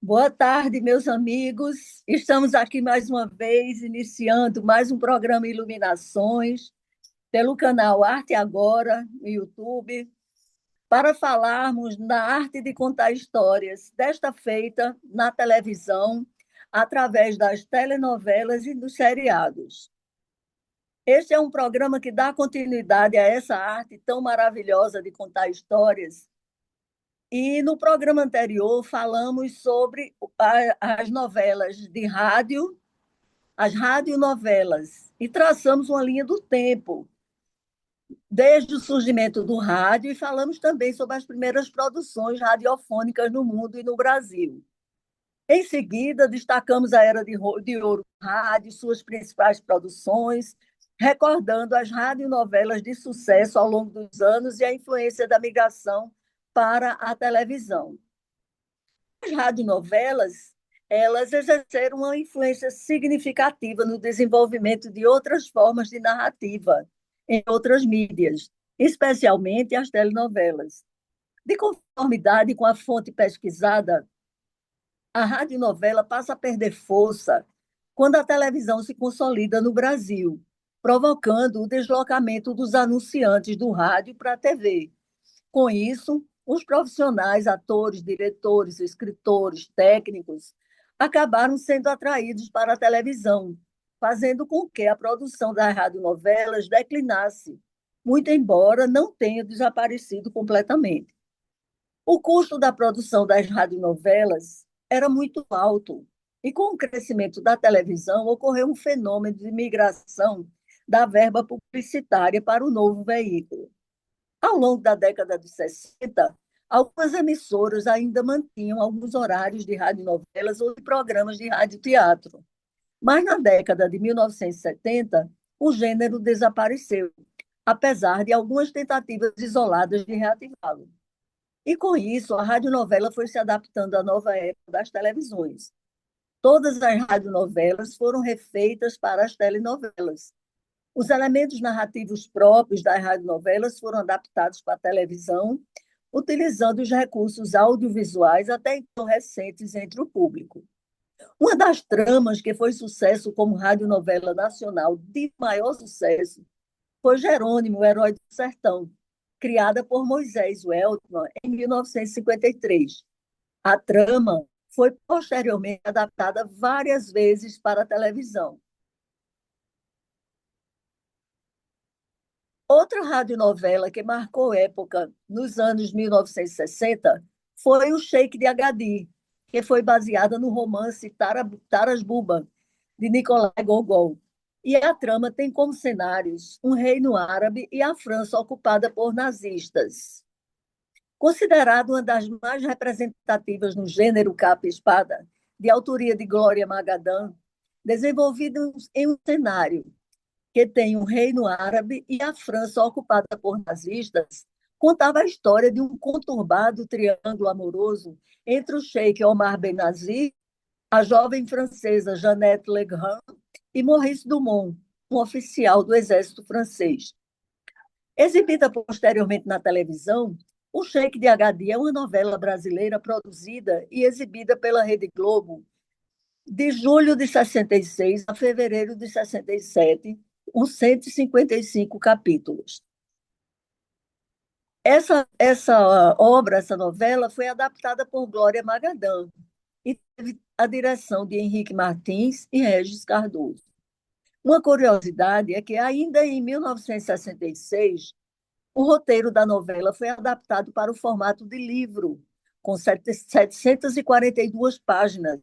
Boa tarde, meus amigos. Estamos aqui mais uma vez, iniciando mais um programa Iluminações, pelo canal Arte Agora, no YouTube, para falarmos da arte de contar histórias, desta feita na televisão, através das telenovelas e dos seriados. Este é um programa que dá continuidade a essa arte tão maravilhosa de contar histórias. E no programa anterior falamos sobre as novelas de rádio, as radionovelas, e traçamos uma linha do tempo, desde o surgimento do rádio, e falamos também sobre as primeiras produções radiofônicas no mundo e no Brasil. Em seguida, destacamos a Era de Ouro do Rádio, suas principais produções, recordando as radionovelas de sucesso ao longo dos anos e a influência da migração para a televisão. As radionovelas, elas exerceram uma influência significativa no desenvolvimento de outras formas de narrativa em outras mídias, especialmente as telenovelas. De conformidade com a fonte pesquisada, a radionovela passa a perder força quando a televisão se consolida no Brasil, provocando o deslocamento dos anunciantes do rádio para a TV. Com isso, os profissionais, atores, diretores, escritores, técnicos, acabaram sendo atraídos para a televisão, fazendo com que a produção das radionovelas declinasse, muito embora não tenha desaparecido completamente. O custo da produção das radionovelas era muito alto, e com o crescimento da televisão ocorreu um fenômeno de migração da verba publicitária para o novo veículo. Ao longo da década de 60, algumas emissoras ainda mantinham alguns horários de radionovelas ou de programas de radioteatro. Mas na década de 1970, o gênero desapareceu, apesar de algumas tentativas isoladas de reativá-lo. E com isso, a radionovela foi se adaptando à nova era das televisões. Todas as radionovelas foram refeitas para as telenovelas. Os elementos narrativos próprios das radionovelas foram adaptados para a televisão, utilizando os recursos audiovisuais até então recentes entre o público. Uma das tramas que foi sucesso como radionovela nacional de maior sucesso foi Jerônimo, o Herói do Sertão, criada por Moisés Weltman em 1953. A trama foi posteriormente adaptada várias vezes para a televisão. Outra radionovela que marcou época nos anos 1960 foi o Sheik de Agadir, que foi baseada no romance Taras Buba, de Nicolai Gogol. E a trama tem como cenários um reino árabe e a França ocupada por nazistas. Considerado uma das mais representativas no gênero capa e espada, de autoria de Glória Magadã, desenvolvido em um cenário que tem um reino árabe e a França ocupada por nazistas, contava a história de um conturbado triângulo amoroso entre o sheik Omar Benazir, a jovem francesa Jeannette Legrand e Maurice Dumont, um oficial do exército francês. Exibida posteriormente na televisão, O Sheik de Agadir é uma novela brasileira produzida e exibida pela Rede Globo de julho de 66 a fevereiro de 67, com 155 capítulos. Essa obra, essa novela, foi adaptada por Glória Magadã e teve a direção de Henrique Martins e Regis Cardoso. Uma curiosidade é que, ainda em 1966, o roteiro da novela foi adaptado para o formato de livro, com 742 páginas,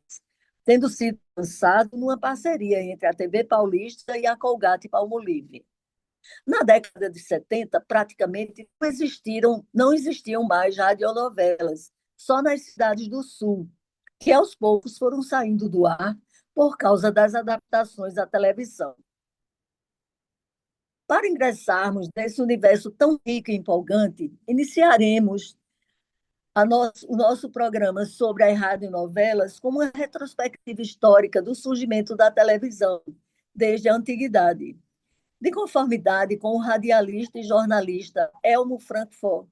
tendo sido lançado numa parceria entre a TV Paulista e a Colgate-Palmolive. Na década de 70, praticamente não existiam mais radionovelas, só nas cidades do Sul, que aos poucos foram saindo do ar por causa das adaptações à televisão. Para ingressarmos nesse universo tão rico e empolgante, iniciaremos o nosso programa sobre as radionovelas com uma retrospectiva histórica do surgimento da televisão, desde a antiguidade. De conformidade com o radialista e jornalista Elmo Frankfurt,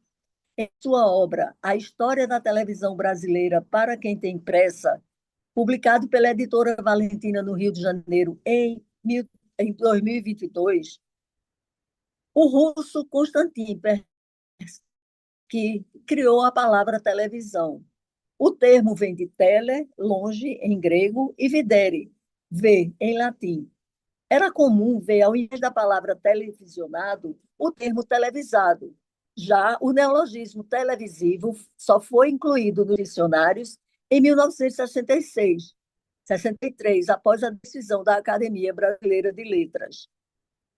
Em sua obra A História da Televisão Brasileira para Quem Tem Pressa, publicado pela editora Valentina no Rio de Janeiro em 2022, o russo Konstantin Persky criou a palavra televisão. O termo vem de tele, longe, em grego, e videre, ver, em latim. Era comum ver, ao invés da palavra televisionado, o termo televisado. Já o neologismo televisivo só foi incluído nos dicionários em 1963, após a decisão da Academia Brasileira de Letras.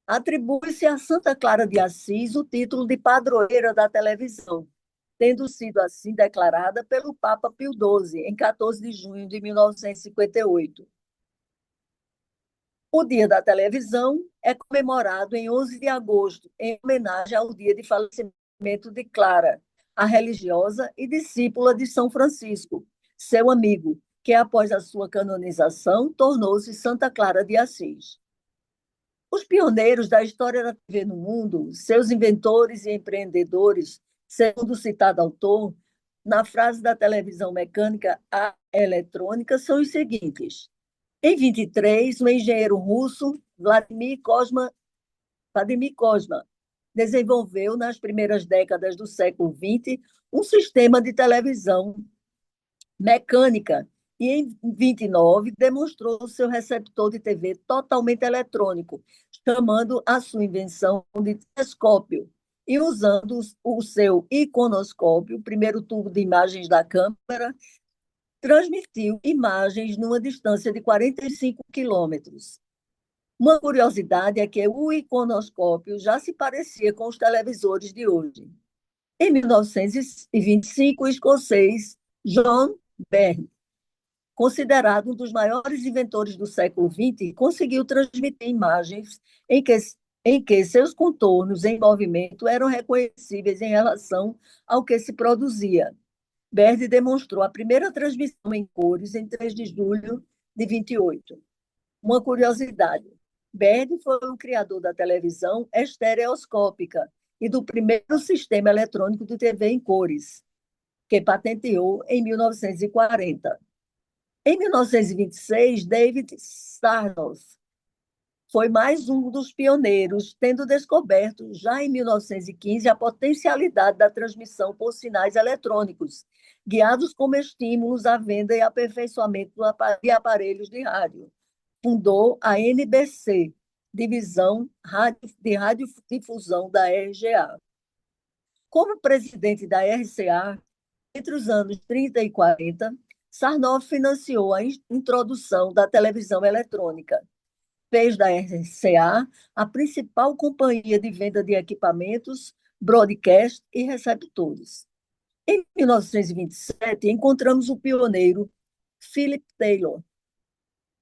Atribui-se a Santa Clara de Assis o título de padroeira da televisão, tendo sido assim declarada pelo Papa Pio XII, em 14 de junho de 1958. O Dia da Televisão é comemorado em 11 de agosto, em homenagem ao dia de falecimento de Clara, a religiosa e discípula de São Francisco, seu amigo, que após a sua canonização tornou-se Santa Clara de Assis. Os pioneiros da história da TV no mundo, seus inventores e empreendedores, segundo o citado autor, na frase da televisão mecânica à eletrônica, são os seguintes: em 23, o engenheiro russo Vladimir Kozma desenvolveu, nas primeiras décadas do século XX, um sistema de televisão mecânica e, em 29, demonstrou seu receptor de TV totalmente eletrônico, chamando a sua invenção de telescópio e usando o seu iconoscópio, o primeiro tubo de imagens da câmera, transmitiu imagens numa distância de 45 quilômetros. Uma curiosidade é que o iconoscópio já se parecia com os televisores de hoje. Em 1925, o escocês John Baird, considerado um dos maiores inventores do século XX, conseguiu transmitir imagens em que seus contornos em movimento eram reconhecíveis em relação ao que se produzia. Baird demonstrou a primeira transmissão em cores em 3 de julho de 28. Uma curiosidade: Baird foi o criador da televisão estereoscópica e do primeiro sistema eletrônico de TV em cores, que patenteou em 1940. Em 1926, David Sarnoff foi mais um dos pioneiros, tendo descoberto, já em 1915, a potencialidade da transmissão por sinais eletrônicos, guiados como estímulos à venda e aperfeiçoamento de aparelhos de rádio. Fundou a NBC, divisão de radiodifusão da RGA. Como presidente da RCA, entre os anos 30 e 40, Sarnoff financiou a introdução da televisão eletrônica. Fez da RCA a principal companhia de venda de equipamentos, broadcast e receptores. Em 1927, encontramos o pioneiro Philip Taylor,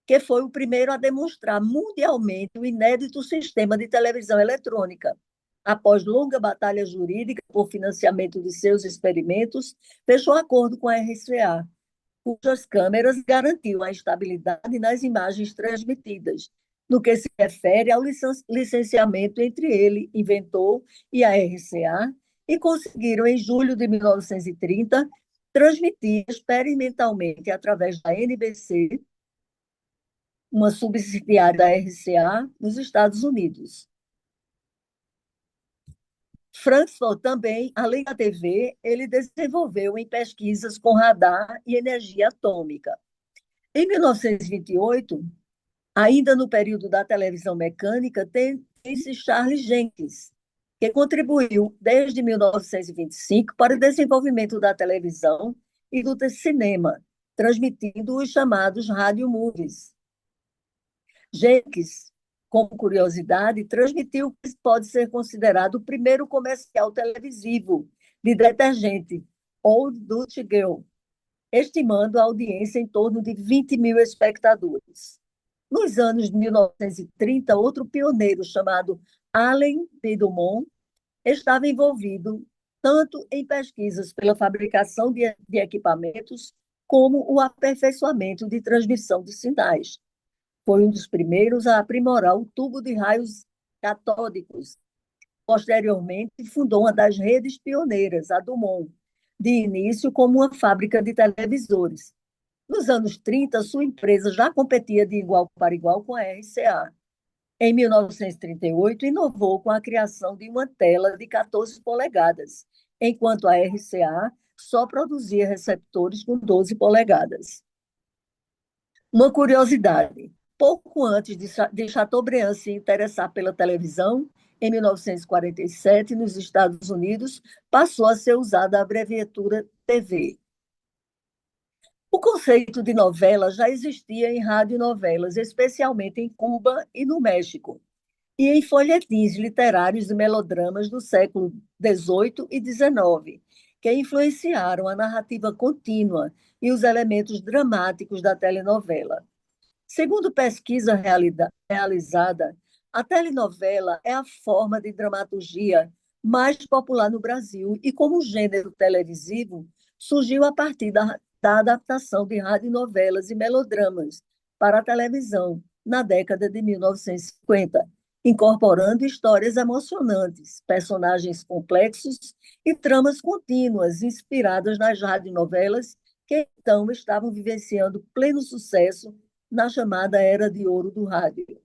que foi o primeiro a demonstrar mundialmente o inédito sistema de televisão eletrônica. Após longa batalha jurídica por financiamento de seus experimentos, fechou acordo com a RCA, cujas câmeras garantiam a estabilidade nas imagens transmitidas, no que se refere ao licenciamento entre ele, inventor, e a RCA, e conseguiram, em julho de 1930, transmitir experimentalmente através da NBC, uma subsidiária da RCA, nos Estados Unidos. Frankfurt também, além da TV, ele desenvolveu em pesquisas com radar e energia atômica. Em 1928, ainda no período da televisão mecânica, tem-se Charles Jenkins, que contribuiu desde 1925 para o desenvolvimento da televisão e do cinema, transmitindo os chamados radio movies. Jenkins, como curiosidade, transmitiu o que pode ser considerado o primeiro comercial televisivo de detergente, Old Dutch Girl, estimando a audiência em torno de 20 mil espectadores. Nos anos de 1930, outro pioneiro chamado Alain de Dumont estava envolvido tanto em pesquisas pela fabricação de equipamentos como o aperfeiçoamento de transmissão de sinais. Foi um dos primeiros a aprimorar o tubo de raios catódicos, Posteriormente, fundou uma das redes pioneiras, a Dumont, de início como uma fábrica de televisores. Nos anos 30, sua empresa já competia de igual para igual com a RCA. Em 1938, inovou com a criação de uma tela de 14 polegadas, enquanto a RCA só produzia receptores com 12 polegadas. Uma curiosidade: pouco antes de Chateaubriand se interessar pela televisão, em 1947, nos Estados Unidos, passou a ser usada a abreviatura TV. O conceito de novela já existia em radionovelas, especialmente em Cuba e no México, e em folhetins literários e melodramas do século XVIII e XIX, que influenciaram a narrativa contínua e os elementos dramáticos da telenovela. Segundo pesquisa realizada, a telenovela é a forma de dramaturgia mais popular no Brasil e, como gênero televisivo, surgiu a partir da adaptação de radionovelas e melodramas para a televisão na década de 1950, incorporando histórias emocionantes, personagens complexos e tramas contínuas inspiradas nas radionovelas que então estavam vivenciando pleno sucesso na chamada Era de Ouro do Rádio.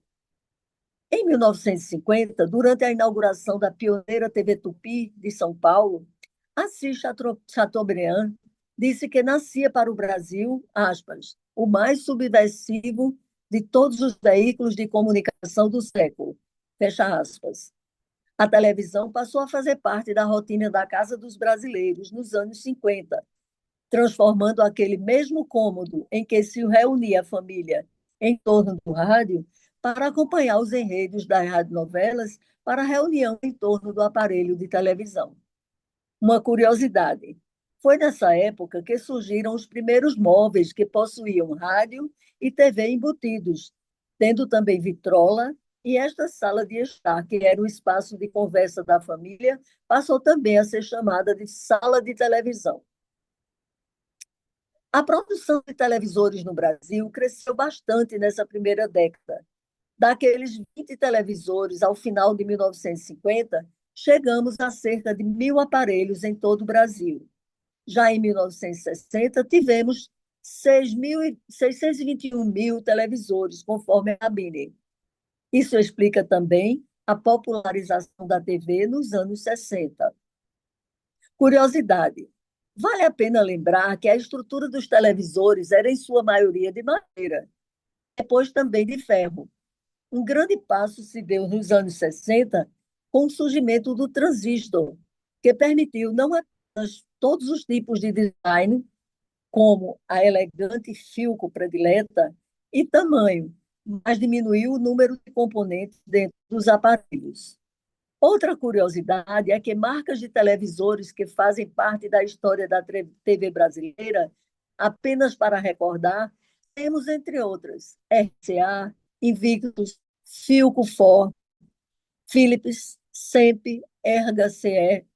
Em 1950, durante a inauguração da pioneira TV Tupi de São Paulo, Assis Chateaubriand disse que nascia para o Brasil, aspas, o mais subversivo de todos os veículos de comunicação do século, fecha aspas. A televisão passou a fazer parte da rotina da casa dos brasileiros nos anos 50, transformando aquele mesmo cômodo em que se reunia a família em torno do rádio para acompanhar os enredos das radionovelas para a reunião em torno do aparelho de televisão. Uma curiosidade: foi nessa época que surgiram os primeiros móveis que possuíam rádio e TV embutidos, tendo também vitrola, e esta sala de estar, que era o espaço de conversa da família, passou também a ser chamada de sala de televisão. A produção de televisores no Brasil cresceu bastante nessa primeira década. Daqueles 20 televisores ao final de 1950, chegamos a cerca de 1.000 aparelhos em todo o Brasil. Já em 1960, tivemos 621 mil televisores, conforme a Bini. Isso explica também a popularização da TV nos anos 60. Curiosidade: vale a pena lembrar que a estrutura dos televisores era, em sua maioria, de madeira, depois também de ferro. Um grande passo se deu nos anos 60 com o surgimento do transistor, que permitiu não apenas todos os tipos de design, como a elegante Philco predileta, e tamanho, mas diminuiu o número de componentes dentro dos aparelhos. Outra curiosidade é que marcas de televisores que fazem parte da história da TV brasileira, apenas para recordar, temos, entre outras, RCA, Invictus, Philco For, Philips, Semp, Erga CE,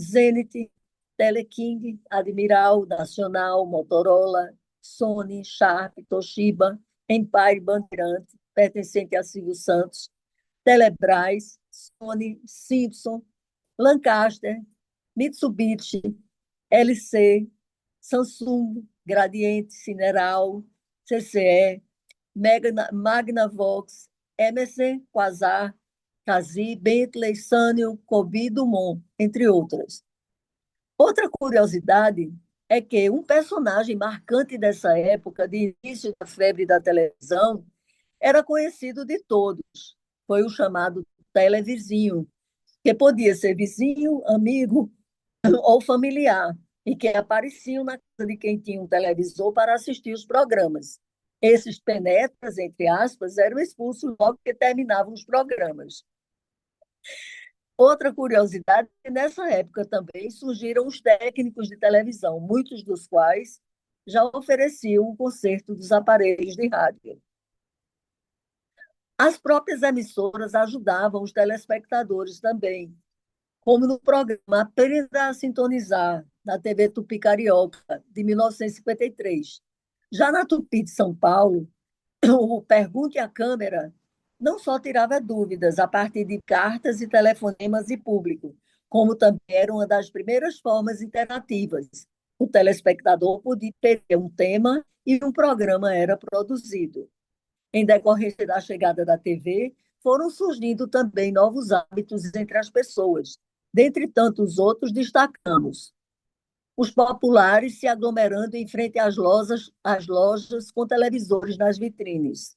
Zenith, Teleking, Admiral, Nacional, Motorola, Sony, Sharp, Toshiba, Empire, Bandeirante, pertencente a Silvio Santos, Telebrás, Sony, Simpson, Lancaster, Mitsubishi, LC, Samsung, Gradiente, Cineral, CCE, Magnavox, Emerson, Quasar, Casi, Bentley, Sanyo, Kobe, Dumont, entre outras. Outra curiosidade é que um personagem marcante dessa época, de início da febre da televisão, era conhecido de todos. Foi o chamado televizinho, que podia ser vizinho, amigo ou familiar, e que apareciam na casa de quem tinha um televisor para assistir os programas. Esses penetras, entre aspas, eram expulsos logo que terminavam os programas. Outra curiosidade é que nessa época também surgiram os técnicos de televisão, muitos dos quais já ofereciam o conserto dos aparelhos de rádio. As próprias emissoras ajudavam os telespectadores também, como no programa Aprenda a Sintonizar, na TV Tupi Carioca, de 1953. Já na Tupi de São Paulo, o Pergunte à Câmera Não só tirava dúvidas a partir de cartas e telefonemas em público, como também era uma das primeiras formas interativas. O telespectador podia pedir um tema e um programa era produzido. Em decorrência da chegada da TV, foram surgindo também novos hábitos entre as pessoas. Dentre tantos outros, destacamos os populares se aglomerando em frente às lojas com televisores nas vitrines.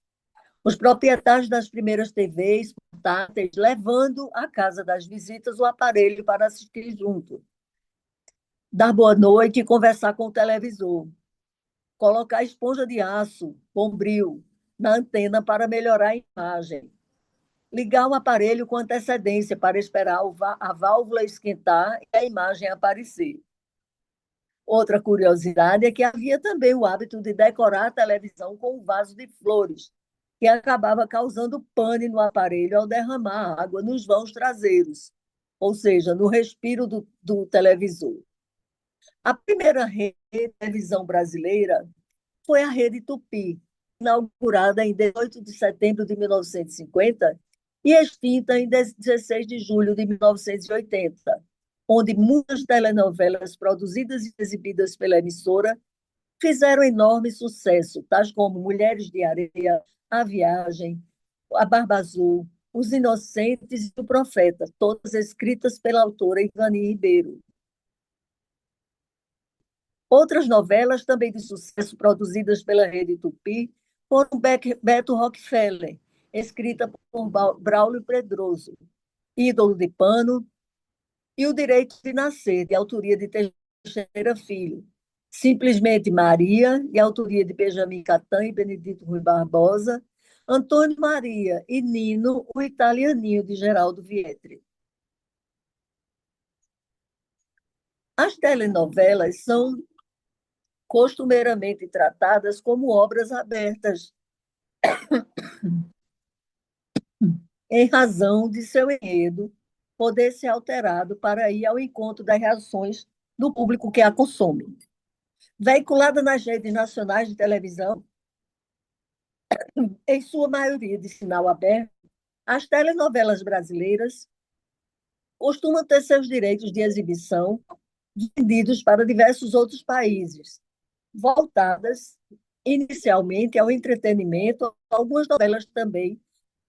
Os proprietários das primeiras TVs portáteis levando à casa das visitas o aparelho para assistir junto. Dar boa noite e conversar com o televisor. Colocar esponja de aço, bombril, na antena para melhorar a imagem. Ligar o aparelho com antecedência para esperar a válvula esquentar e a imagem aparecer. Outra curiosidade é que havia também o hábito de decorar a televisão com um vaso de flores, que acabava causando pane no aparelho ao derramar água nos vãos traseiros, ou seja, no respiro do televisor. A primeira rede de televisão brasileira foi a Rede Tupi, inaugurada em 18 de setembro de 1950 e extinta em 16 de julho de 1980, onde muitas telenovelas produzidas e exibidas pela emissora fizeram enorme sucesso, tais como Mulheres de Areia, A Viagem, A Barba Azul, Os Inocentes e O Profeta, todas escritas pela autora Ivani Ribeiro. Outras novelas também de sucesso produzidas pela Rede Tupi foram Beto Rockefeller, escrita por Braulio Pedroso, Ídolo de Pano e O Direito de Nascer, de autoria de Teixeira Filho, Simplesmente Maria, de autoria de Benjamin Catã e Benedito Rui Barbosa, Antônio Maria e Nino, o Italianinho, de Geraldo Vietri. As telenovelas são costumeiramente tratadas como obras abertas, em razão de seu enredo poder ser alterado para ir ao encontro das reações do público que a consome. Veiculada nas redes nacionais de televisão, em sua maioria de sinal aberto, as telenovelas brasileiras costumam ter seus direitos de exibição vendidos para diversos outros países, voltadas inicialmente ao entretenimento. Algumas novelas também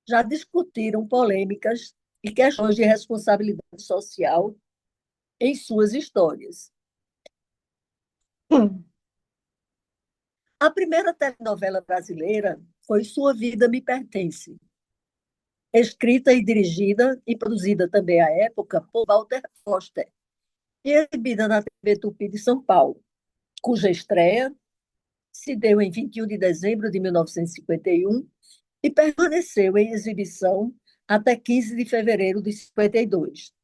já discutiram polêmicas e questões de responsabilidade social em suas histórias. A primeira telenovela brasileira foi Sua Vida Me Pertence, escrita e dirigida e produzida também à época por Walter Foster, e exibida na TV Tupi de São Paulo, cuja estreia se deu em 21 de dezembro de 1951 e permaneceu em exibição até 15 de fevereiro de 52.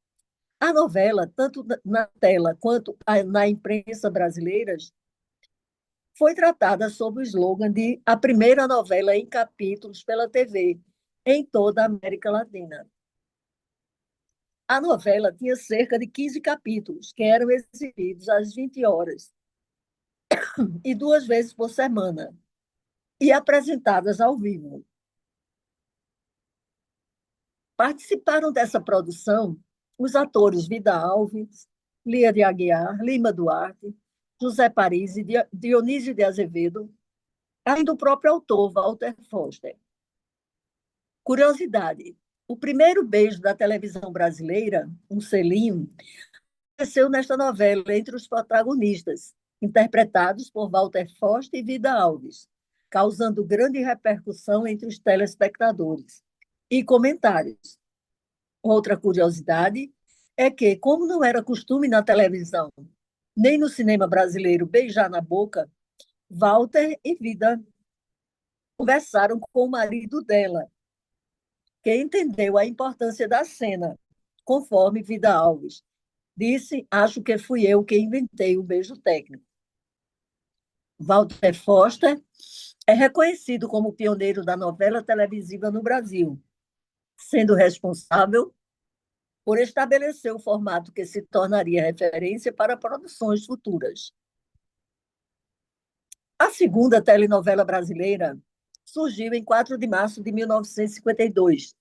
A novela, tanto na tela quanto na imprensa brasileiras, foi tratada sob o slogan de a primeira novela em capítulos pela TV em toda a América Latina. A novela tinha cerca de 15 capítulos, que eram exibidos às 20 horas e 2 vezes por semana, e apresentadas ao vivo. Participaram dessa produção os atores Vida Alves, Lia de Aguiar, Lima Duarte, José Paris e Dionísio de Azevedo, além do próprio autor, Walter Foster. Curiosidade: o primeiro beijo da televisão brasileira, um selinho, aconteceu nesta novela entre os protagonistas, interpretados por Walter Foster e Vida Alves, causando grande repercussão entre os telespectadores. E comentários. Outra curiosidade é que, como não era costume na televisão, nem no cinema brasileiro beijar na boca, Walter e Vida conversaram com o marido dela, que entendeu a importância da cena, conforme Vida Alves. Disse, acho que fui eu que inventei o beijo técnico. Walter Foster é reconhecido como pioneiro da novela televisiva no Brasil, sendo responsável por estabelecer o formato que se tornaria referência para produções futuras. A segunda telenovela brasileira surgiu em 4 de março de 1952,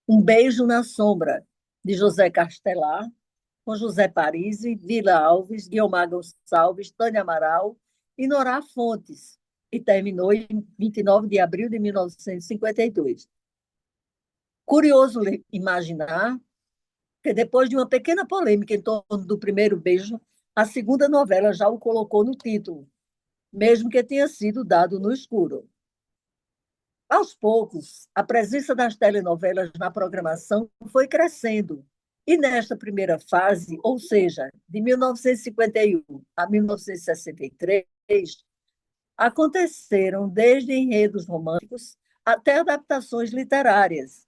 Um Beijo na Sombra, de José Castelar, com José Parisi, Vila Alves, Guiomar Gonçalves, Tânia Amaral e Norá Fontes, e terminou em 29 de abril de 1952. Curioso imaginar que, depois de uma pequena polêmica em torno do primeiro beijo, a segunda novela já o colocou no título, mesmo que tenha sido dado no escuro. Aos poucos, a presença das telenovelas na programação foi crescendo. E nesta primeira fase, ou seja, de 1951 a 1963, aconteceram desde enredos românticos até adaptações literárias.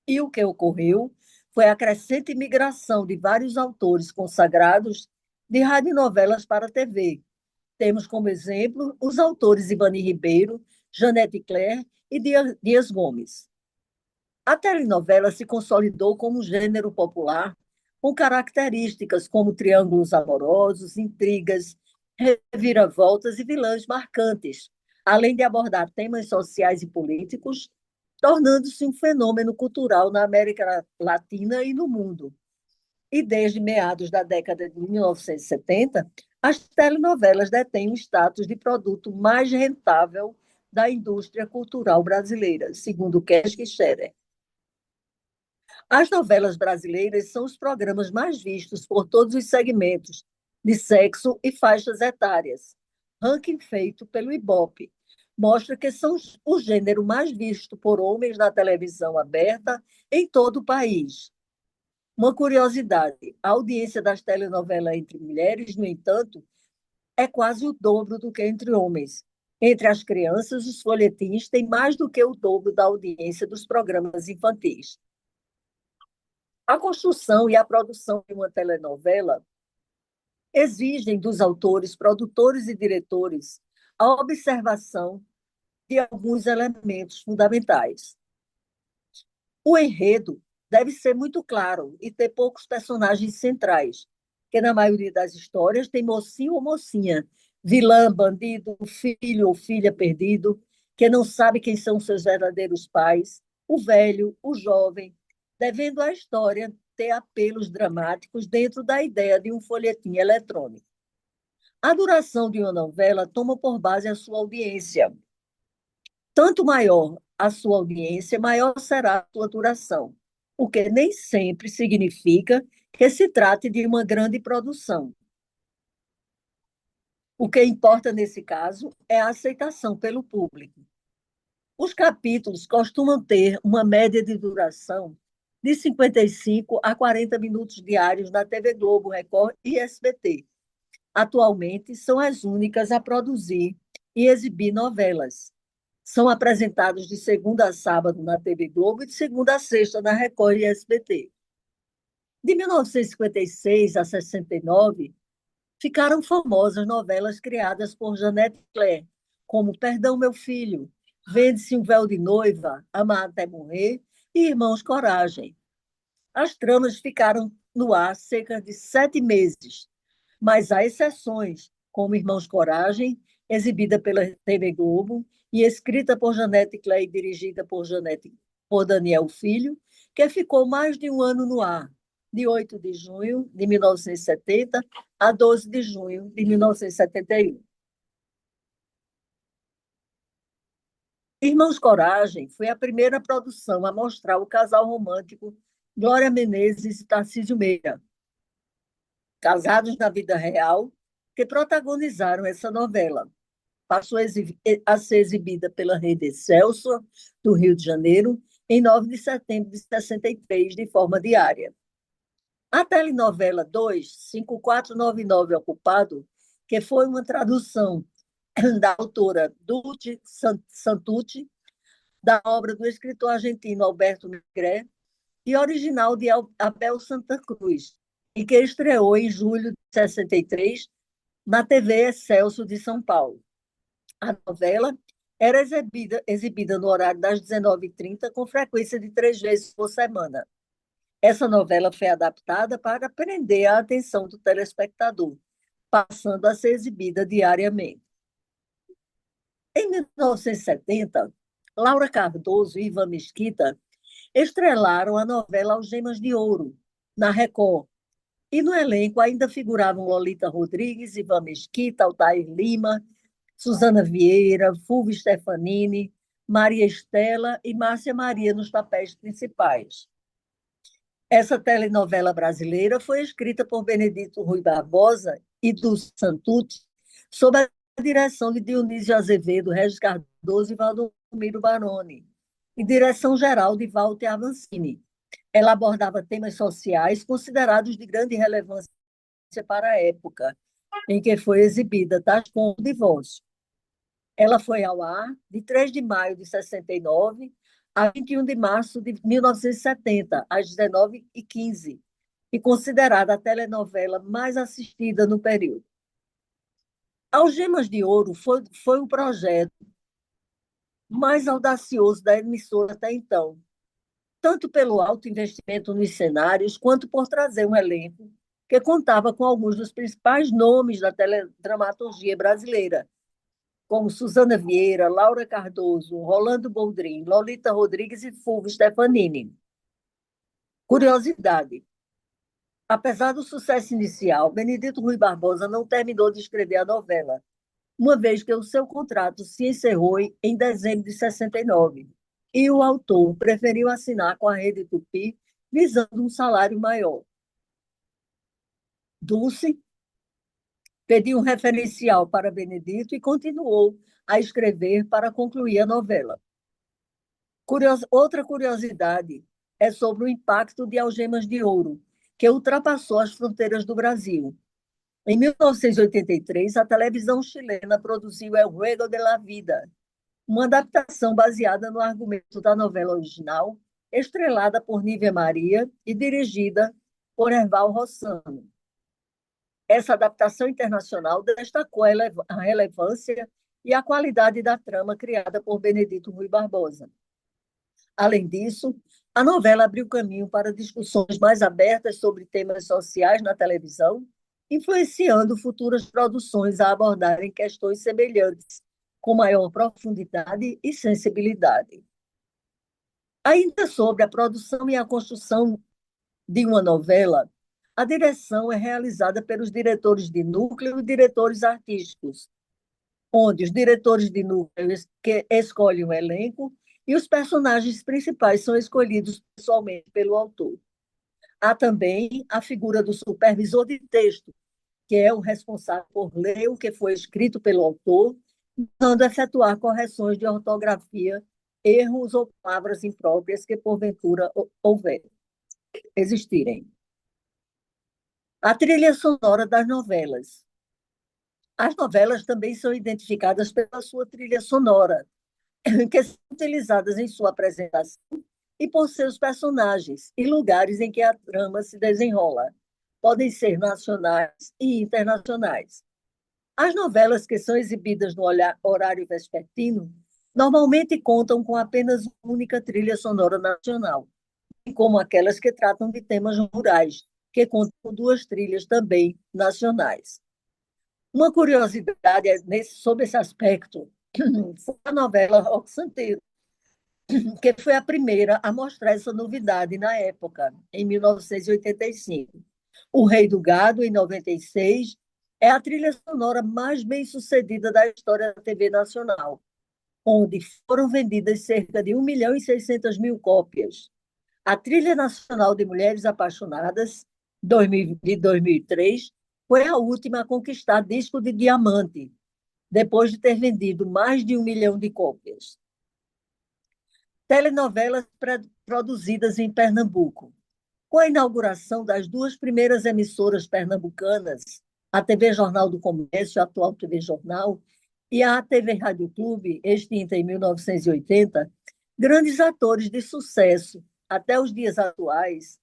E o que ocorreu foi a crescente migração de vários autores consagrados de radionovelas para a TV. Temos como exemplo os autores Ivani Ribeiro, Janete Claire e Dias Gomes. A telenovela se consolidou como um gênero popular com características como triângulos amorosos, intrigas, reviravoltas e vilãs marcantes, além de abordar temas sociais e políticos, tornando-se um fenômeno cultural na América Latina e no mundo. E desde meados da década de 1970, as telenovelas detêm o status de produto mais rentável da indústria cultural brasileira, segundo Kesk Scherer. As novelas brasileiras são os programas mais vistos por todos os segmentos de sexo e faixas etárias. Ranking feito pelo Ibope mostra que são o gênero mais visto por homens na televisão aberta em todo o país. Uma curiosidade: a audiência das telenovelas entre mulheres, no entanto, é quase o dobro do que entre homens. Entre as crianças, os folhetins têm mais do que o dobro da audiência dos programas infantis. A construção e a produção de uma telenovela exigem dos autores, produtores e diretores a observação de alguns elementos fundamentais. O enredo deve ser muito claro e ter poucos personagens centrais, que na maioria das histórias tem mocinho ou mocinha, vilã, bandido, filho ou filha perdido, que não sabe quem são seus verdadeiros pais, o velho, o jovem, devendo a história ter apelos dramáticos dentro da ideia de um folhetim eletrônico. A duração de uma novela toma por base a sua audiência. Tanto maior a sua audiência, maior será a sua duração, o que nem sempre significa que se trate de uma grande produção. O que importa nesse caso é a aceitação pelo público. Os capítulos costumam ter uma média de duração de 55 a 40 minutos diários na TV Globo, Record e SBT. Atualmente, são as únicas a produzir e exibir novelas. São apresentados de segunda a sábado na TV Globo e de segunda a sexta na Record e SBT. De 1956 a 69, ficaram famosas novelas criadas por Janete Claire, como Perdão, Meu Filho, Vende-se um Véu de Noiva, Amar até Morrer e Irmãos Coragem. As tramas ficaram no ar cerca de 7 meses, mas há exceções, como Irmãos Coragem, exibida pela TV Globo e escrita por Janete Clay e dirigida por Daniel Filho, que ficou mais de um ano no ar, de 8 de junho de 1970 a 12 de junho de 1971. Irmãos Coragem foi a primeira produção a mostrar o casal romântico Glória Menezes e Tarcísio Meira, casados na vida real, que protagonizaram essa novela. Passou a ser exibida pela Rede Excelsior, do Rio de Janeiro, em 9 de setembro de 63, de forma diária. A telenovela 25499 Ocupado, que foi uma tradução da autora Dulce Santucci, da obra do escritor argentino Alberto Migré, e original de Abel Santa Cruz, e que estreou em julho de 63 na TV Excelsior de São Paulo. A novela era exibida no horário das 19h30, com frequência de 3 vezes por semana. Essa novela foi adaptada para prender a atenção do telespectador, passando a ser exibida diariamente. Em 1970, Laura Cardoso e Ivan Mesquita estrelaram a novela Algemas de Ouro, na Record. E no elenco ainda figuravam Lolita Rodrigues, Ivan Mesquita, Altair Lima, Susana Vieira, Fulvio Stefanini, Maria Estela e Márcia Maria nos papéis principais. Essa telenovela brasileira foi escrita por Benedito Rui Barbosa e Dulce Santucci, sob a direção de Dionísio Azevedo, Regis Cardoso e Valdomiro Baroni, e direção-geral de Walter Avancini. Ela abordava temas sociais considerados de grande relevância para a época em que foi exibida, tais como o divórcio. Ela foi ao ar de 3 de maio de 69 a 21 de março de 1970, às 19h15, e considerada a telenovela mais assistida no período. Algemas de Ouro foi o projeto mais audacioso da emissora até então, tanto pelo alto investimento nos cenários, quanto por trazer um elenco que contava com alguns dos principais nomes da teledramaturgia brasileira, como Susana Vieira, Laura Cardoso, Rolando Boldrin, Lolita Rodrigues e Fulvio Stefanini. Curiosidade: apesar do sucesso inicial, Benedito Rui Barbosa não terminou de escrever a novela, uma vez que o seu contrato se encerrou em dezembro de 69, e o autor preferiu assinar com a Rede Tupi, visando um salário maior. Dulce pediu um referencial para Benedito e continuou a escrever para concluir a novela. Outra curiosidade é sobre o impacto de Algemas de Ouro, que ultrapassou as fronteiras do Brasil. Em 1983, a televisão chilena produziu El Juego de la Vida, uma adaptação baseada no argumento da novela original, estrelada por Nívia Maria e dirigida por Erval Rossano. Essa adaptação internacional destacou a relevância e a qualidade da trama criada por Benedito Rui Barbosa. Além disso, a novela abriu caminho para discussões mais abertas sobre temas sociais na televisão, influenciando futuras produções a abordarem questões semelhantes, com maior profundidade e sensibilidade. Ainda sobre a produção e a construção de uma novela, a direção é realizada pelos diretores de núcleo e diretores artísticos, onde os diretores de núcleo escolhem o elenco e os personagens principais são escolhidos pessoalmente pelo autor. Há também a figura do supervisor de texto, que é o responsável por ler o que foi escrito pelo autor, tentando efetuar correções de ortografia, erros ou palavras impróprias que, porventura, existirem. A trilha sonora das novelas. As novelas também são identificadas pela sua trilha sonora, que são utilizadas em sua apresentação e por seus personagens e lugares em que a trama se desenrola. Podem ser nacionais e internacionais. As novelas que são exibidas no horário vespertino normalmente contam com apenas uma única trilha sonora nacional, como aquelas que tratam de temas rurais, que contam com duas trilhas também nacionais. Uma curiosidade sobre esse aspecto foi a novela Roque Santeiro, que foi a primeira a mostrar essa novidade na época, em 1985. O Rei do Gado, em 96, é a trilha sonora mais bem-sucedida da história da TV nacional, onde foram vendidas cerca de 1.600.000 cópias. A Trilha Nacional de Mulheres Apaixonadas, de 2003, foi a última a conquistar disco de diamante, depois de ter vendido mais de 1 milhão de cópias. Telenovelas produzidas em Pernambuco. Com a inauguração das duas primeiras emissoras pernambucanas, a TV Jornal do Comércio, a atual TV Jornal, e a TV Rádio Clube, extinta em 1980, grandes atores de sucesso até os dias atuais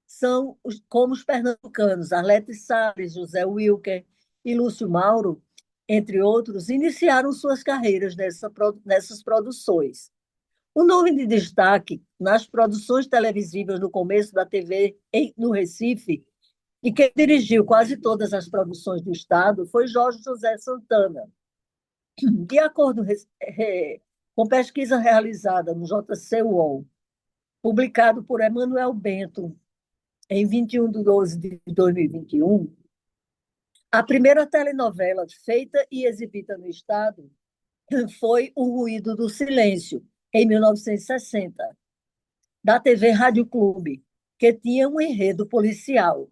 são como os pernambucanos Arlete Salles, José Wilker e Lúcio Mauro, entre outros, iniciaram suas carreiras nessas produções. O nome de destaque nas produções televisivas no começo da TV no Recife, e quem dirigiu quase todas as produções do Estado, foi Jorge José Santana. De acordo com pesquisa realizada no JC-UOL, publicado por Emanuel Bento em 21 de 12 de 2021, a primeira telenovela feita e exibida no Estado foi O Ruído do Silêncio, em 1960, da TV Rádio Clube, que tinha um enredo policial.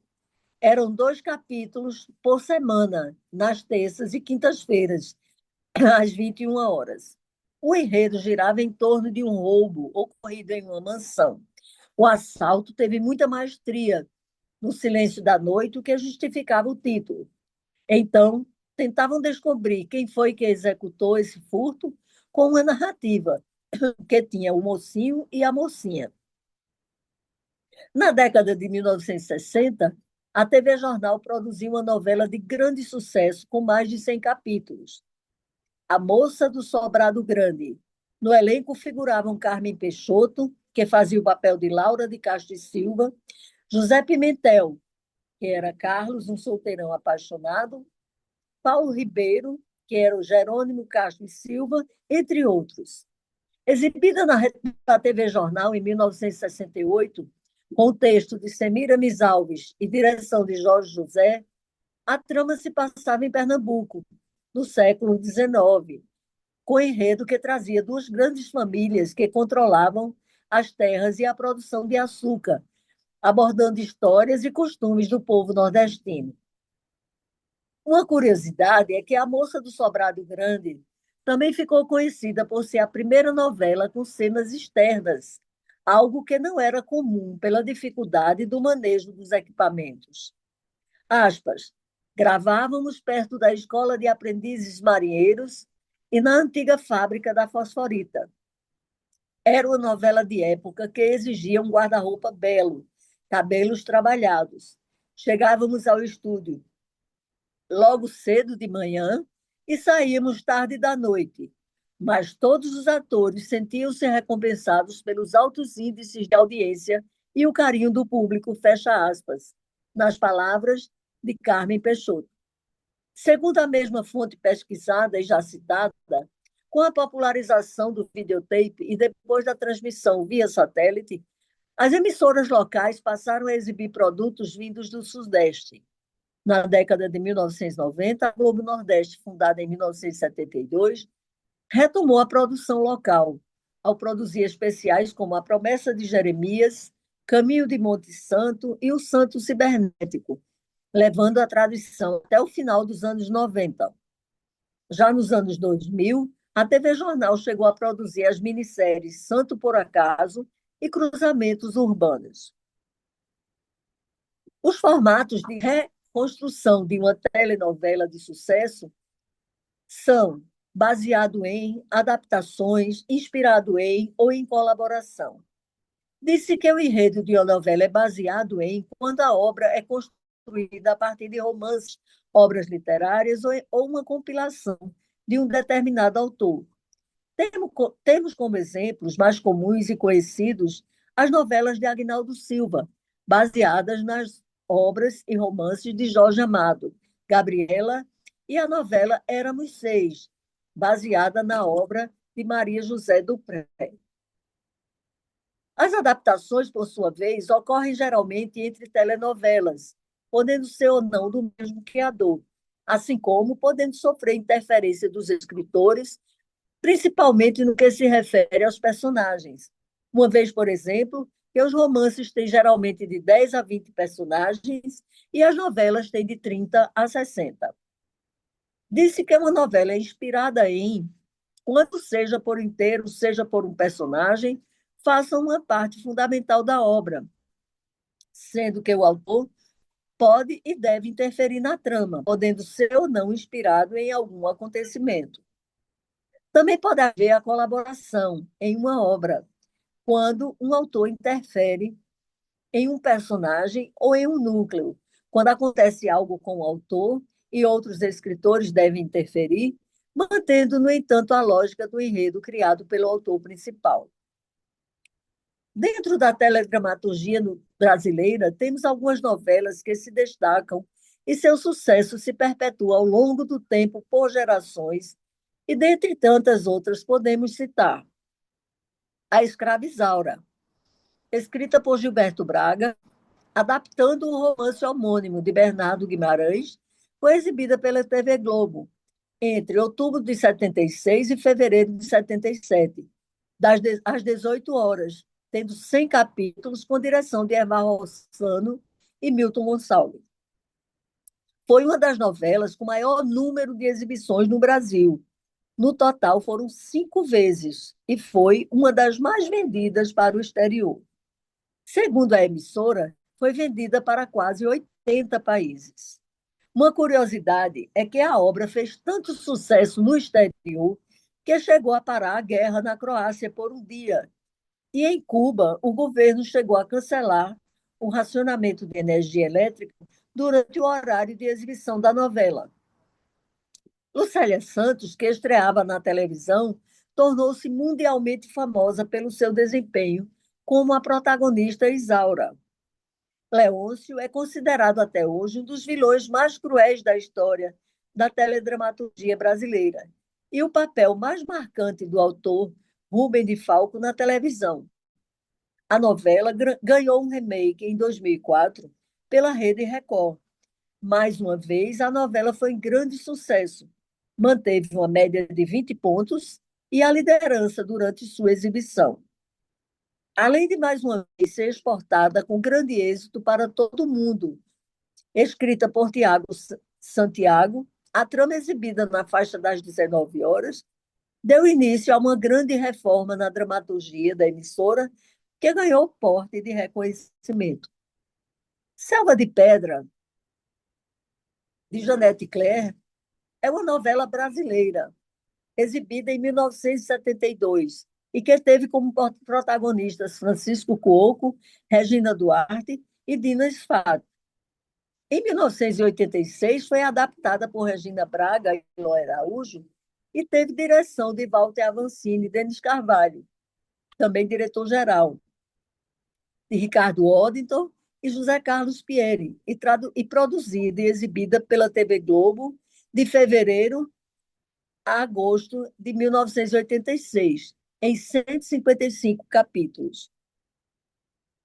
Eram 2 capítulos por semana, nas terças e quintas-feiras, às 21 horas. O enredo girava em torno de um roubo ocorrido em uma mansão. O assalto teve muita maestria no silêncio da noite, o que justificava o título. Então, tentavam descobrir quem foi que executou esse furto com uma narrativa que tinha o mocinho e a mocinha. Na década de 1960, a TV Jornal produziu uma novela de grande sucesso com mais de 100 capítulos, A Moça do Sobrado Grande. No elenco figuravam Carmen Peixoto, que fazia o papel de Laura de Castro e Silva, José Pimentel, que era Carlos, um solteirão apaixonado, Paulo Ribeiro, que era o Jerônimo Castro e Silva, entre outros. Exibida na TV Jornal em 1968, com o texto de Semiramis Alves e direção de Jorge José, a trama se passava em Pernambuco, no século XIX, com enredo que trazia 2 grandes famílias que controlavam as terras e a produção de açúcar, abordando histórias e costumes do povo nordestino. Uma curiosidade é que A Moça do Sobrado Grande também ficou conhecida por ser a primeira novela com cenas externas, algo que não era comum pela dificuldade do manejo dos equipamentos. Aspas, gravávamos perto da Escola de Aprendizes Marinheiros e na antiga fábrica da Fosforita. Era uma novela de época que exigia um guarda-roupa belo, cabelos trabalhados. Chegávamos ao estúdio logo cedo de manhã e saíamos tarde da noite, mas todos os atores sentiam-se recompensados pelos altos índices de audiência e o carinho do público, fecha aspas, nas palavras de Carmen Peixoto. Segundo a mesma fonte pesquisada e já citada, com a popularização do videotape e depois da transmissão via satélite, as emissoras locais passaram a exibir produtos vindos do Sudeste. Na década de 1990, a Globo Nordeste, fundada em 1972, retomou a produção local, ao produzir especiais como A Promessa de Jeremias, Caminho de Monte Santo e O Santo Cibernético, levando a tradição até o final dos anos 90. Já nos anos 2000, a TV Jornal chegou a produzir as minisséries Santo por Acaso e Cruzamentos Urbanos. Os formatos de reconstrução de uma telenovela de sucesso são baseado em adaptações, inspirado em ou em colaboração. Disse que o enredo de uma novela é baseado em quando a obra é construída a partir de romances, obras literárias ou uma compilação de um determinado autor. Temos como exemplos mais comuns e conhecidos as novelas de Agnaldo Silva, baseadas nas obras e romances de Jorge Amado, Gabriela, e a novela Éramos Seis, baseada na obra de Maria José Dupré. As adaptações, por sua vez, ocorrem geralmente entre telenovelas, podendo ser ou não do mesmo criador, assim como podendo sofrer interferência dos escritores, principalmente no que se refere aos personagens. Uma vez, por exemplo, que os romances têm geralmente de 10 a 20 personagens e as novelas têm de 30 a 60. Disse que uma novela é inspirada em, quando seja por inteiro, seja por um personagem, faça uma parte fundamental da obra, sendo que o autor pode e deve interferir na trama, podendo ser ou não inspirado em algum acontecimento. Também pode haver a colaboração em uma obra, quando um autor interfere em um personagem ou em um núcleo, quando acontece algo com o autor e outros escritores devem interferir, mantendo, no entanto, a lógica do enredo criado pelo autor principal. Dentro da teledramaturgia brasileira, temos algumas novelas que se destacam e seu sucesso se perpetua ao longo do tempo por gerações E, dentre tantas outras, podemos citar A Escrava Isaura, escrita por Gilberto Braga, adaptando o romance homônimo de Bernardo Guimarães, foi exibida pela TV Globo entre outubro de 76 e fevereiro de 77, às 18 horas, tendo 100 capítulos com direção de Erval Rossano e Milton Gonçalves. Foi uma das novelas com maior número de exibições no Brasil. No total, foram 5 vezes e foi uma das mais vendidas para o exterior. Segundo a emissora, foi vendida para quase 80 países. Uma curiosidade é que a obra fez tanto sucesso no exterior que chegou a parar a guerra na Croácia por um dia. E em Cuba, o governo chegou a cancelar o racionamento de energia elétrica durante o horário de exibição da novela. Lucélia Santos, que estreava na televisão, tornou-se mundialmente famosa pelo seu desempenho como a protagonista Isaura. Leôncio é considerado até hoje um dos vilões mais cruéis da história da teledramaturgia brasileira e o papel mais marcante do autor Rubem de Falco na televisão. A novela ganhou um remake em 2004 pela Rede Record. Mais uma vez, a novela foi um grande sucesso. Manteve uma média de 20 pontos e a liderança durante sua exibição. Além de, mais uma vez, ser exportada com grande êxito para todo o mundo. Escrita por Tiago Santiago, a trama exibida na faixa das 19 horas deu início a uma grande reforma na dramaturgia da emissora, que ganhou porte de reconhecimento. Selva de Pedra, de Janete Claire, é uma novela brasileira, exibida em 1972, e que teve como protagonistas Francisco Cuoco, Regina Duarte e Dina Sfat. Em 1986, foi adaptada por Regina Braga e Ló Araújo e teve direção de Walter Avancini e Denis Carvalho, também diretor-geral, de Ricardo Oddington e José Carlos Pieri, e produzida e exibida pela TV Globo de fevereiro a agosto de 1986, em 155 capítulos.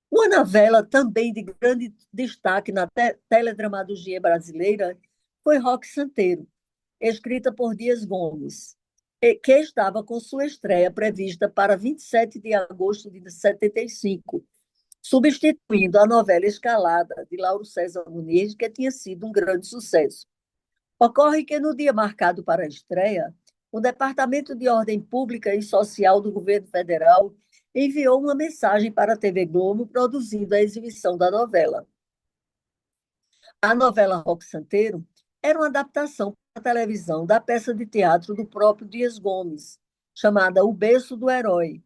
Uma novela também de grande destaque na teledramaturgia brasileira foi Roque Santeiro, escrita por Dias Gomes, que estava com sua estreia prevista para 27 de agosto de 75, substituindo a novela Escalada, de Lauro César Muniz, que tinha sido um grande sucesso. Ocorre que, no dia marcado para a estreia, o Departamento de Ordem Pública e Social do Governo Federal enviou uma mensagem para a TV Globo produzindo a exibição da novela. A novela Roque Santeiro era uma adaptação para a televisão da peça de teatro do próprio Dias Gomes, chamada O Berço do Herói,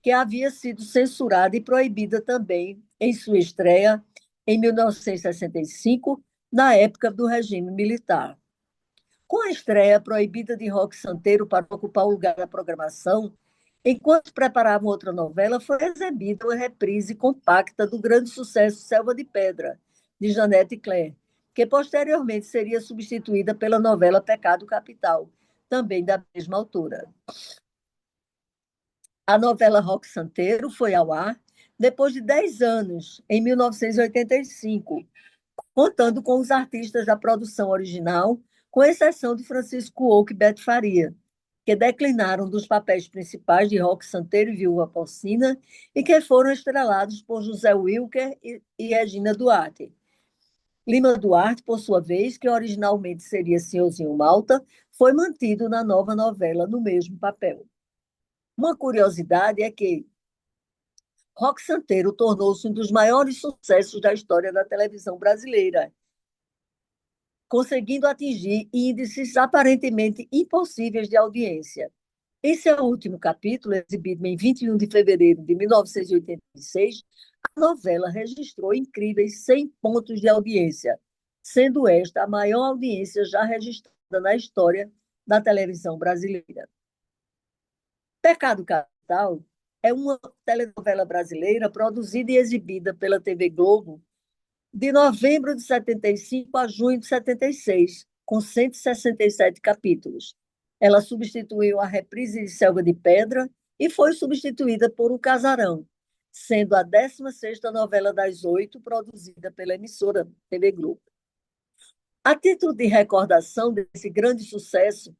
que havia sido censurada e proibida também em sua estreia em 1965, na época do regime militar. Com a estreia proibida de Roque Santeiro para ocupar o lugar da programação, enquanto preparavam outra novela, foi exibida uma reprise compacta do grande sucesso Selva de Pedra, de Janete Claire, que posteriormente seria substituída pela novela Pecado Capital, também da mesma autora. A novela Roque Santeiro foi ao ar depois de 10 anos, em 1985, contando com os artistas da produção original, com exceção de Francisco Oco e Beto Faria, que declinaram dos papéis principais de Roque Santeiro e Viúva Porcina e que foram estrelados por José Wilker e Regina Duarte. Lima Duarte, por sua vez, que originalmente seria Senhorzinho Malta, foi mantido na nova novela no mesmo papel. Uma curiosidade é que Roque Santeiro tornou-se um dos maiores sucessos da história da televisão brasileira, conseguindo atingir índices aparentemente impossíveis de audiência. Em seu último capítulo, exibido em 21 de fevereiro de 1986, a novela registrou incríveis 100 pontos de audiência, sendo esta a maior audiência já registrada na história da televisão brasileira. Pecado Capital é uma telenovela brasileira produzida e exibida pela TV Globo de novembro de 75 a junho de 76, com 167 capítulos. Ela substituiu a reprise de Selva de Pedra e foi substituída por O Casarão, sendo a 16ª novela das 8 produzida pela emissora TV Globo. A título de recordação desse grande sucesso,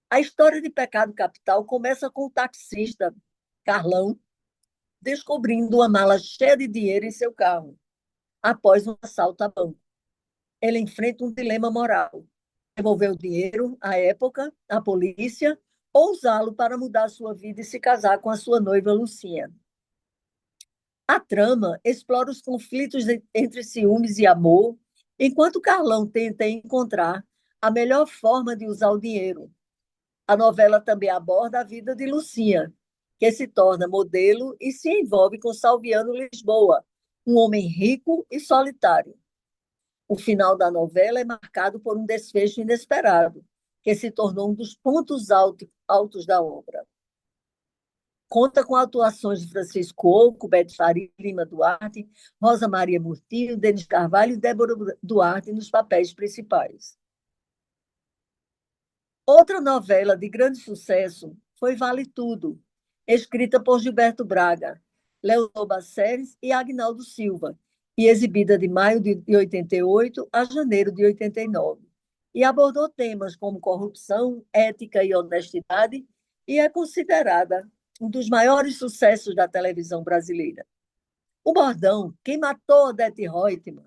a história de Pecado Capital começa com o taxista Carlão descobrindo uma mala cheia de dinheiro em seu carro, após um assalto a banco. Ele enfrenta um dilema moral: devolver o dinheiro à época, à polícia, ou usá-lo para mudar sua vida e se casar com a sua noiva Lucinha. A trama explora os conflitos entre ciúmes e amor, enquanto Carlão tenta encontrar a melhor forma de usar o dinheiro. A novela também aborda a vida de Lucinha, que se torna modelo e se envolve com Salviano Lisboa, um homem rico e solitário. O final da novela é marcado por um desfecho inesperado, que se tornou um dos pontos altos da obra. Conta com atuações de Francisco Oco, Beto Faria, Lima Duarte, Rosa Maria Murtinho, Denis Carvalho e Débora Duarte nos papéis principais. Outra novela de grande sucesso foi Vale Tudo, escrita por Gilberto Braga, Leonor Seres e Agnaldo Silva, e exibida de maio de 88 a janeiro de 89, e abordou temas como corrupção, ética e honestidade, e é considerada um dos maiores sucessos da televisão brasileira. O bordão "Quem matou Odete Roitman"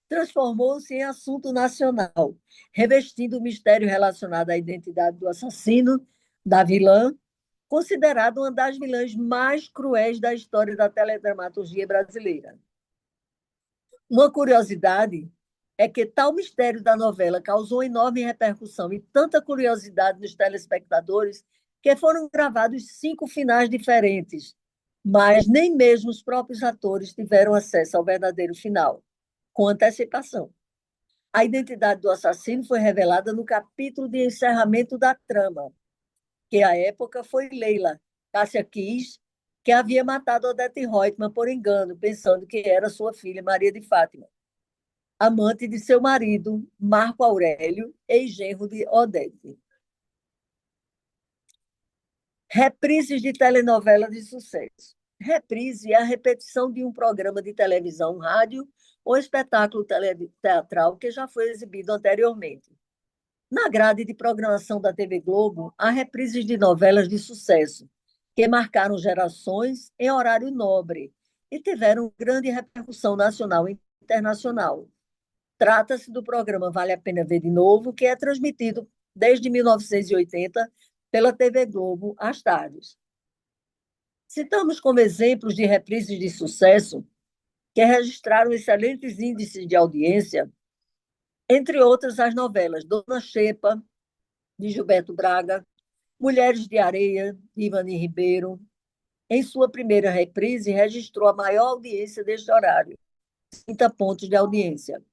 transformou-se em assunto nacional, revestindo o mistério relacionado à identidade do assassino, da vilã, considerada uma das vilãs mais cruéis da história da teledramaturgia brasileira. Uma curiosidade é que tal mistério da novela causou enorme repercussão e tanta curiosidade nos telespectadores que foram gravados 5 finais diferentes, mas nem mesmo os próprios atores tiveram acesso ao verdadeiro final, com antecipação. A identidade do assassino foi revelada no capítulo de encerramento da trama, que à época foi Leila, Cássia Kiss, que havia matado Odete Roitman por engano, pensando que era sua filha Maria de Fátima, amante de seu marido, Marco Aurélio, ex-genro de Odete. Reprises de telenovela de sucesso. Reprise é a repetição de um programa de televisão, rádio ou espetáculo teatral que já foi exibido anteriormente. Na grade de programação da TV Globo, há reprises de novelas de sucesso, que marcaram gerações em horário nobre e tiveram grande repercussão nacional e internacional. Trata-se do programa Vale a Pena Ver de Novo, que é transmitido desde 1980 pela TV Globo às tardes. Citamos como exemplos de reprises de sucesso que registraram excelentes índices de audiência, entre outras as novelas Dona Xepa, de Gilberto Braga, Mulheres de Areia, de Ivani Ribeiro. Em sua primeira reprise, registrou a maior audiência deste horário, 30 pontos de audiência.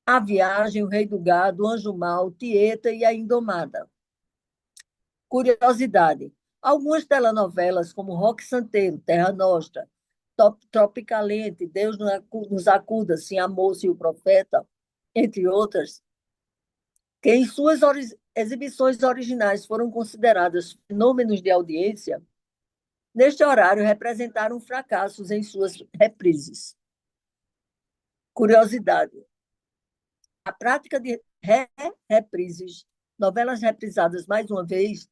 A Viagem, O Rei do Gado, Anjo Mal, Tieta e A Indomada. Curiosidade: algumas telenovelas, como Roque Santeiro, Terra Nostra, Tropicalente, Deus nos acuda, Sim, a Moça e o Profeta, entre outras, que em suas exibições originais foram consideradas fenômenos de audiência, neste horário representaram fracassos em suas reprises. Curiosidade: a prática de reprises, novelas reprisadas mais uma vez,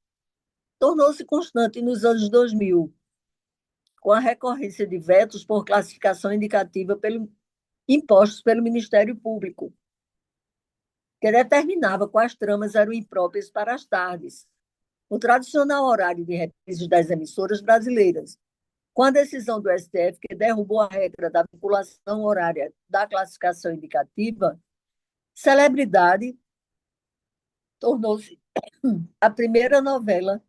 tornou-se constante nos anos 2000, com a recorrência de vetos por classificação indicativa impostos pelo Ministério Público, que determinava quais tramas eram impróprias para as tardes, o tradicional horário de reprises das emissoras brasileiras. Com a decisão do STF, que derrubou a regra da vinculação horária da classificação indicativa, Celebridade tornou-se a primeira novela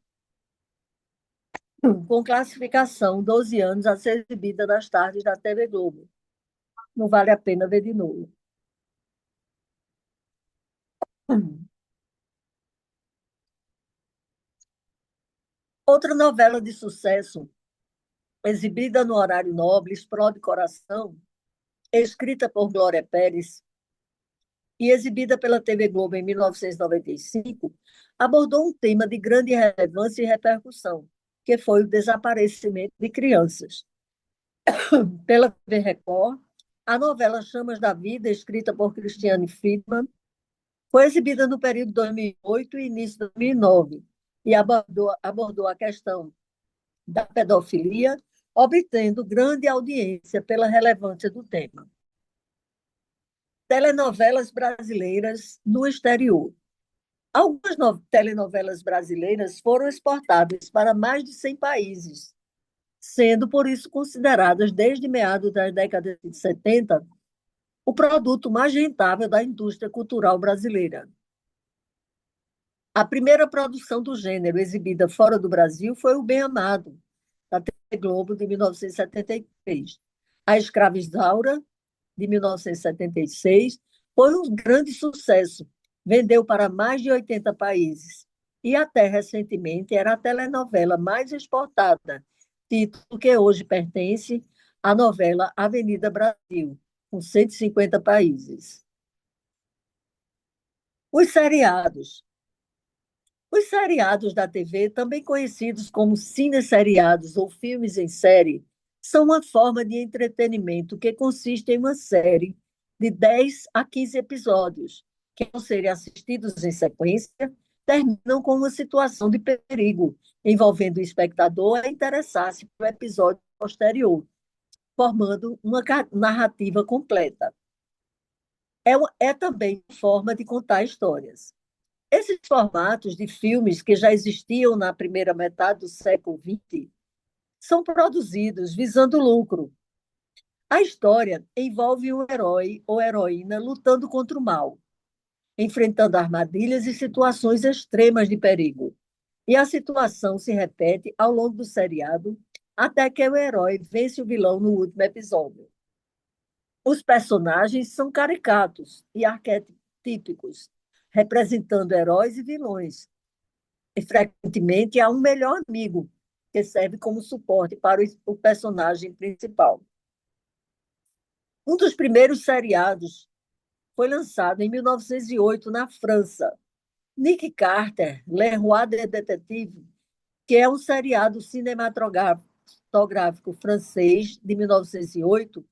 com classificação 12 anos a ser exibida nas tardes da TV Globo. Não vale a pena ver de novo. Outra novela de sucesso, exibida no horário nobre, Explode Coração, escrita por Glória Pérez e exibida pela TV Globo em 1995, abordou um tema de grande relevância e repercussão, que foi o desaparecimento de crianças. Pela TV Record, a novela Chamas da Vida, escrita por Christiane Friedman, foi exibida no período 2008 e início de 2009 e abordou a questão da pedofilia, obtendo grande audiência pela relevância do tema. Telenovelas brasileiras no exterior. Algumas telenovelas brasileiras foram exportadas para mais de 100 países, sendo por isso consideradas, desde meados da década de 70, o produto mais rentável da indústria cultural brasileira. A primeira produção do gênero exibida fora do Brasil foi O Bem Amado, da TV Globo, de 1973. A Escrava Isaura, de 1976, foi um grande sucesso, vendeu para mais de 80 países e até recentemente era a telenovela mais exportada, título que hoje pertence à novela Avenida Brasil, com 150 países. Os seriados. Os seriados da TV, também conhecidos como cineseriados ou filmes em série, são uma forma de entretenimento que consiste em uma série de 10 a 15 episódios, que, ao serem assistidos em sequência, terminam com uma situação de perigo, envolvendo o espectador a interessar-se pelo episódio posterior, formando uma narrativa completa. É também uma forma de contar histórias. Esses formatos de filmes que já existiam na primeira metade do século XX são produzidos visando lucro. A história envolve um herói ou heroína lutando contra o mal, enfrentando armadilhas e situações extremas de perigo. E a situação se repete ao longo do seriado até que o herói vence o vilão no último episódio. Os personagens são caricatos e arquetípicos, representando heróis e vilões. E frequentemente há um melhor amigo, que serve como suporte para o personagem principal. Um dos primeiros seriados foi lançado em 1908 na França. Nick Carter, Le Roi des Détectives, que é um seriado cinematográfico francês de 1908,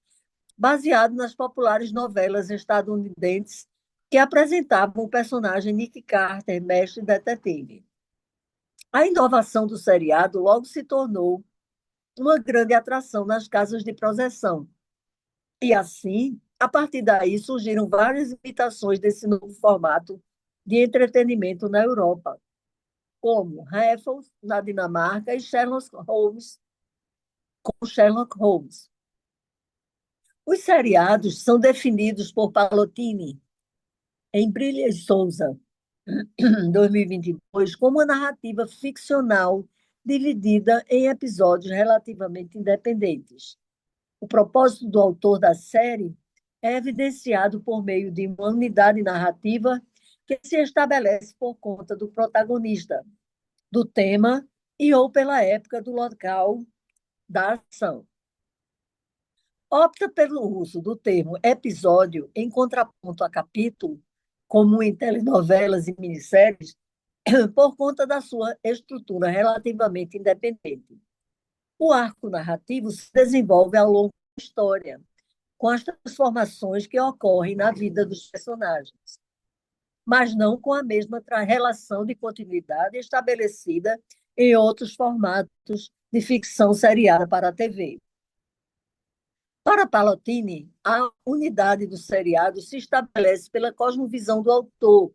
baseado nas populares novelas estadunidenses que apresentavam o personagem Nick Carter, mestre detetive. A inovação do seriado logo se tornou uma grande atração nas casas de projeção. E assim, a partir daí, surgiram várias imitações desse novo formato de entretenimento na Europa, como Raffles, na Dinamarca, e Sherlock Holmes, com Sherlock Holmes. Os seriados são definidos por Palottini, em Brilha e Souza, 2022, como uma narrativa ficcional dividida em episódios relativamente independentes. O propósito do autor da série é evidenciado por meio de uma unidade narrativa que se estabelece por conta do protagonista, do tema e ou pela época do local da ação. Opta pelo uso do termo episódio em contraponto a capítulo, como em telenovelas e minisséries, por conta da sua estrutura relativamente independente. O arco narrativo se desenvolve ao longo da história, com as transformações que ocorrem na vida dos personagens, mas não com a mesma relação de continuidade estabelecida em outros formatos de ficção seriada para a TV. Para Palottini, a unidade do seriado se estabelece pela cosmovisão do autor,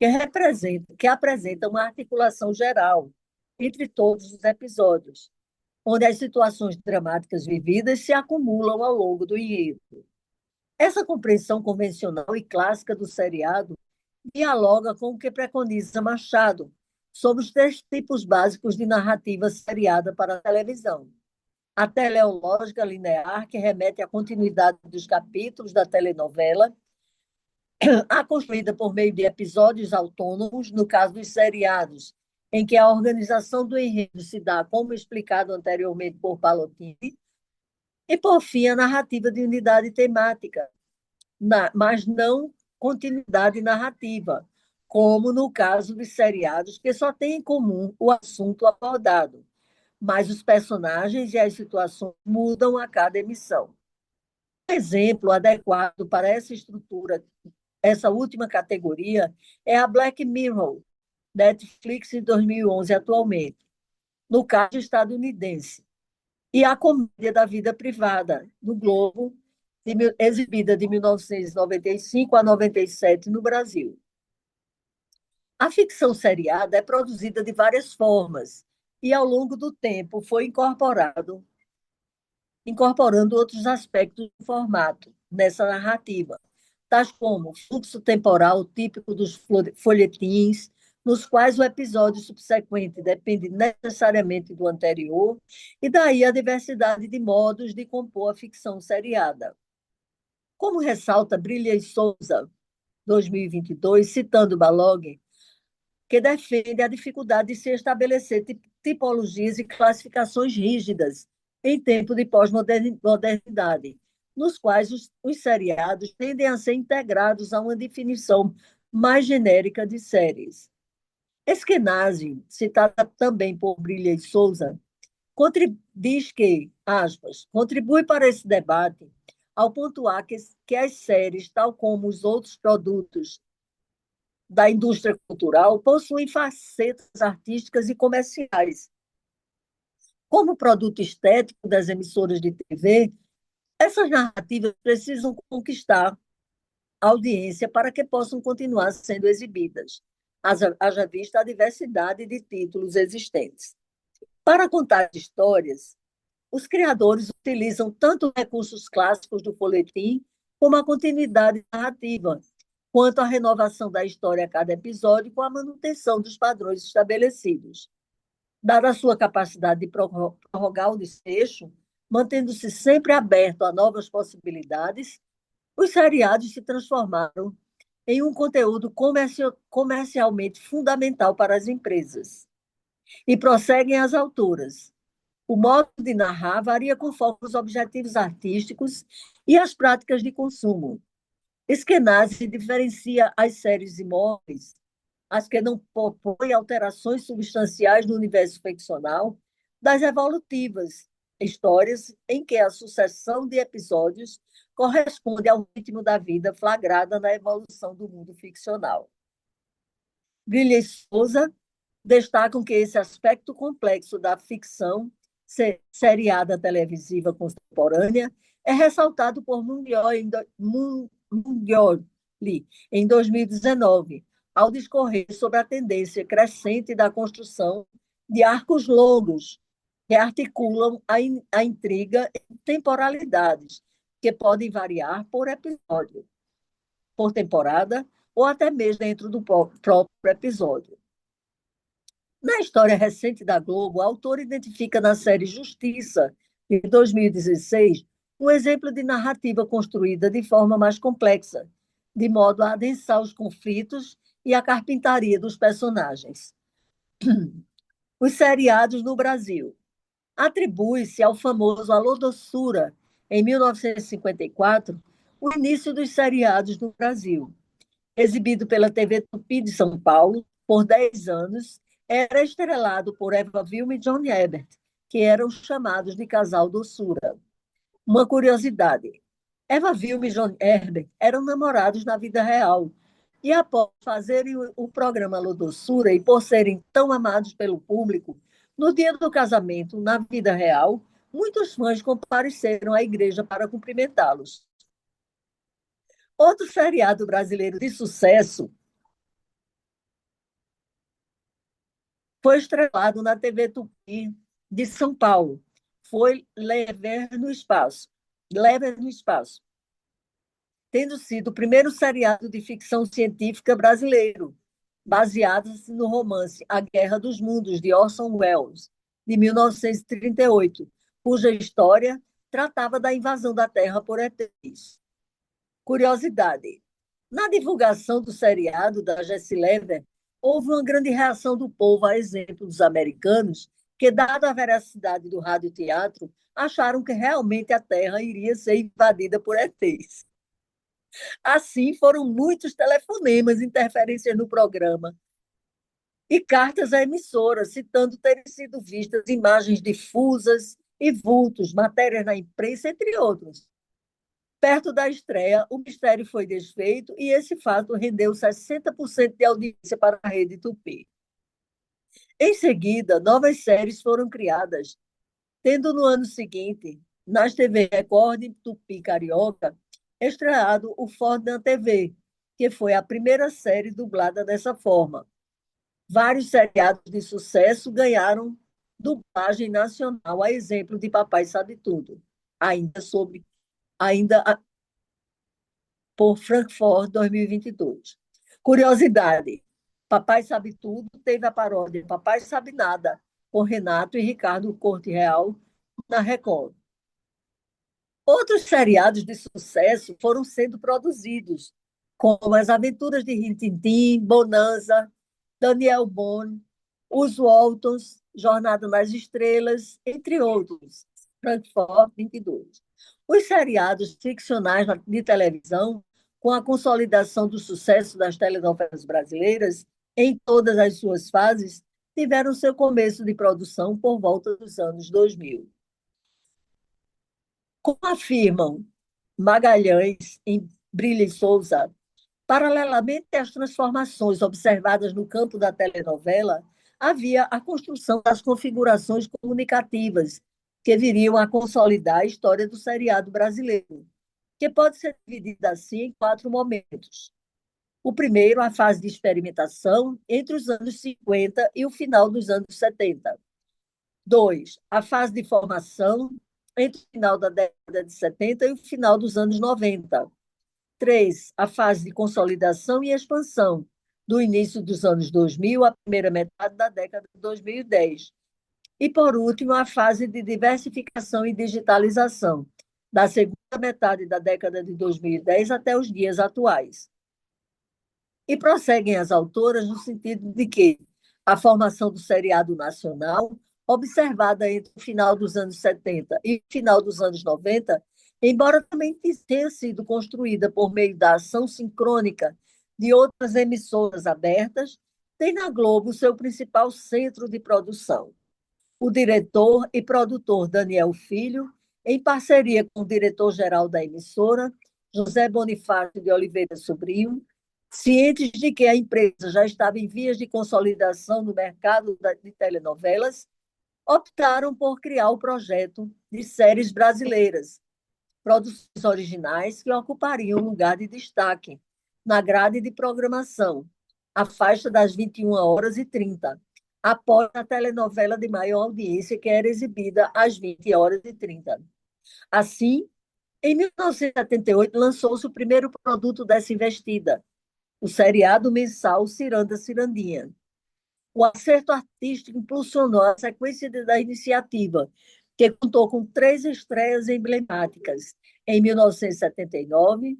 que apresenta uma articulação geral entre todos os episódios, onde as situações dramáticas vividas se acumulam ao longo do enredo. Essa compreensão convencional e clássica do seriado dialoga com o que preconiza Machado sobre os 3 tipos básicos de narrativa seriada para a televisão: a teleológica linear, que remete à continuidade dos capítulos da telenovela, a construída por meio de episódios autônomos, no caso dos seriados, em que a organização do enredo se dá, como explicado anteriormente por Palottini, e, por fim, a narrativa de unidade temática, mas não continuidade narrativa, como no caso de seriados que só têm em comum o assunto abordado, mas os personagens e as situações mudam a cada emissão. Um exemplo adequado para essa estrutura, essa última categoria, é a Black Mirror, Netflix em 2011 atualmente, no caso estadunidense, e a Comédia da Vida Privada, no Globo, exibida de 1995 a 97 no Brasil. A ficção seriada é produzida de várias formas e, ao longo do tempo, foi incorporando outros aspectos do formato nessa narrativa, tais como o fluxo temporal típico dos folhetins, nos quais o episódio subsequente depende necessariamente do anterior, e daí a diversidade de modos de compor a ficção seriada. Como ressalta Brilha e Souza, 2022, citando Balog, que defende a dificuldade de se estabelecer tipologias e classificações rígidas em tempo de pós-modernidade, nos quais os seriados tendem a ser integrados a uma definição mais genérica de séries. Eskenazi, citada também por Brilha e Souza, diz que, aspas, contribui para esse debate ao pontuar que as séries, tal como os outros produtos da indústria cultural, possuem facetas artísticas e comerciais. Como produto estético das emissoras de TV, essas narrativas precisam conquistar a audiência para que possam continuar sendo exibidas, haja vista a diversidade de títulos existentes. Para contar histórias, os criadores utilizam tanto recursos clássicos do folhetim como a continuidade narrativa, quanto a renovação da história a cada episódio com a manutenção dos padrões estabelecidos. Dada a sua capacidade de prorrogar o desfecho, mantendo-se sempre aberto a novas possibilidades, os seriados se transformaram em um conteúdo comercialmente fundamental para as empresas. E prosseguem as autoras. O modo de narrar varia conforme os objetivos artísticos e as práticas de consumo. Eskenazi diferencia as séries imóveis, as que não propõem alterações substanciais no universo ficcional, das evolutivas, histórias em que a sucessão de episódios corresponde ao ritmo da vida flagrada na evolução do mundo ficcional. Brilha e Souza destacam que esse aspecto complexo da ficção seriada televisiva contemporânea é ressaltado por Mungioli em 2019, ao discorrer sobre a tendência crescente da construção de arcos longos que articulam a intriga em temporalidades, que podem variar por episódio, por temporada, ou até mesmo dentro do próprio episódio. Na história recente da Globo, o autor identifica na série Justiça, de 2016, um exemplo de narrativa construída de forma mais complexa, de modo a adensar os conflitos e a carpintaria dos personagens. Os seriados no Brasil. Atribui-se ao famoso Alô Doçura, em 1954, o início dos seriados no Brasil. Exibido pela TV Tupi de São Paulo por 10 anos, era estrelado por Eva Vilma e John Ebert, que eram chamados de casal doçura. Uma curiosidade: Eva Vilma e John Ebert eram namorados na vida real, e após fazerem o programa Alô Doçura e por serem tão amados pelo público, no dia do casamento, na vida real, muitos fãs compareceram à igreja para cumprimentá-los. Outro seriado brasileiro de sucesso foi estrelado na TV Tupi de São Paulo. Foi Lever no Espaço. Lever no Espaço. Tendo sido o primeiro seriado de ficção científica brasileiro, baseado no romance A Guerra dos Mundos, de Orson Welles, de 1938, cuja história tratava da invasão da Terra por ETs. Curiosidade: na divulgação do seriado da Jessie Lever, houve uma grande reação do povo, a exemplo dos americanos, que, dada a veracidade do radioteatro, acharam que realmente a Terra iria ser invadida por ETs. Assim, foram muitos telefonemas, interferências no programa e cartas à emissora, citando terem sido vistas imagens difusas e vultos, matérias na imprensa, entre outros. Perto da estreia, o mistério foi desfeito e esse fato rendeu 60% de audiência para a Rede Tupi. Em seguida, novas séries foram criadas, tendo no ano seguinte, nas TV Record e Tupi Carioca, estreado o Ford na TV, que foi a primeira série dublada dessa forma. Vários seriados de sucesso ganharam dublagem nacional, a exemplo de Papai Sabe Tudo, ainda por Frankfurt 2022. Curiosidade: Papai Sabe Tudo teve a paródia Papai Sabe Nada, com Renato e Ricardo Corte Real na Record. Outros seriados de sucesso foram sendo produzidos, como As Aventuras de Rin Tin Tin, Bonanza, Daniel Boone, Os Waltons, Jornada nas Estrelas, entre outros, Frankfurt 22. Os seriados ficcionais de televisão, com a consolidação do sucesso das telenovelas brasileiras em todas as suas fases, tiveram seu começo de produção por volta dos anos 2000. Como afirmam Magalhães e Brilha e Souza, paralelamente às transformações observadas no campo da telenovela, havia a construção das configurações comunicativas que viriam a consolidar a história do seriado brasileiro, que pode ser dividida assim em 4 momentos. O primeiro, a fase de experimentação entre os anos 50 e o final dos anos 70. 2, a fase de formação entre o final da década de 70 e o final dos anos 90. 3, a fase de consolidação e expansão, do início dos anos 2000 à primeira metade da década de 2010. E, por último, a fase de diversificação e digitalização, da segunda metade da década de 2010 até os dias atuais. E prosseguem as autoras no sentido de que a formação do seriado nacional, observada entre o final dos anos 70 e o final dos anos 90, embora também tenha sido construída por meio da ação sincrônica de outras emissoras abertas, tem na Globo seu principal centro de produção. O diretor e produtor Daniel Filho, em parceria com o diretor-geral da emissora, José Bonifácio de Oliveira Sobrinho, cientes de que a empresa já estava em vias de consolidação no mercado de telenovelas, optaram por criar o projeto de séries brasileiras, produções originais que ocupariam um lugar de destaque na grade de programação, a faixa das 21h30, após a telenovela de maior audiência, que era exibida às 20h30. Assim, em 1978, lançou-se o primeiro produto dessa investida, o seriado mensal Ciranda Cirandinha. O acerto artístico impulsionou a sequência da iniciativa, que contou com 3 estreias emblemáticas. Em 1979,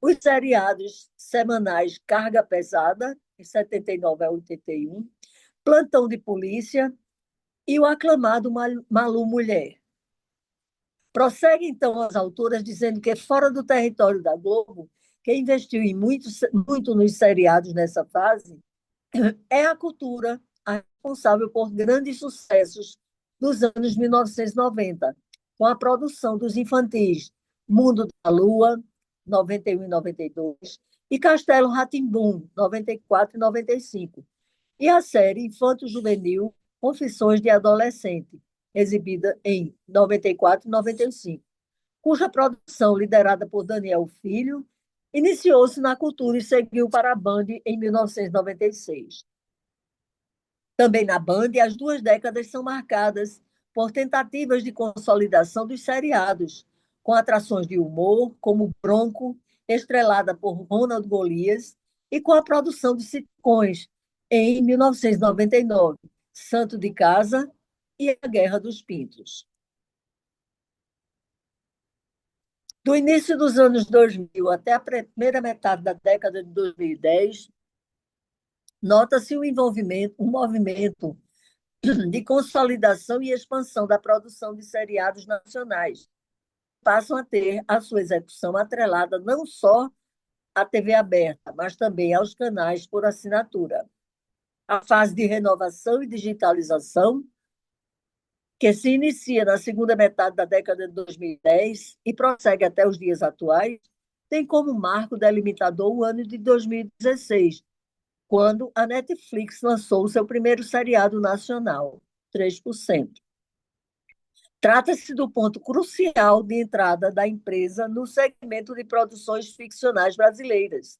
os seriados semanais Carga Pesada, de 79 a 81, Plantão de Polícia e o aclamado Malu Mulher. Prossegue, então, as autoras dizendo que, fora do território da Globo, quem investiu muito nos seriados nessa fase é a cultura a responsável por grandes sucessos dos anos 1990, com a produção dos infantis Mundo da Lua, 91 e 92, e Castelo Rá-Tim-Bum, 94 e 95, e a série infanto-juvenil Confissões de Adolescente, exibida em 94 e 95, cuja produção, liderada por Daniel Filho, iniciou-se na cultura e seguiu para a Band em 1996. Também na Band, as 2 décadas são marcadas por tentativas de consolidação dos seriados, com atrações de humor, como Bronco, estrelada por Ronald Golias, e com a produção de sitcoms, em 1999, Santo de Casa e A Guerra dos Pintos. Do início dos anos 2000 até a primeira metade da década de 2010, nota-se um movimento de consolidação e expansão da produção de seriados nacionais. Passam a ter a sua execução atrelada não só à TV aberta, mas também aos canais por assinatura. A fase de renovação e digitalização, que se inicia na segunda metade da década de 2010 e prossegue até os dias atuais, tem como marco delimitador o ano de 2016, quando a Netflix lançou seu primeiro seriado nacional, 3%. Trata-se do ponto crucial de entrada da empresa no segmento de produções ficcionais brasileiras,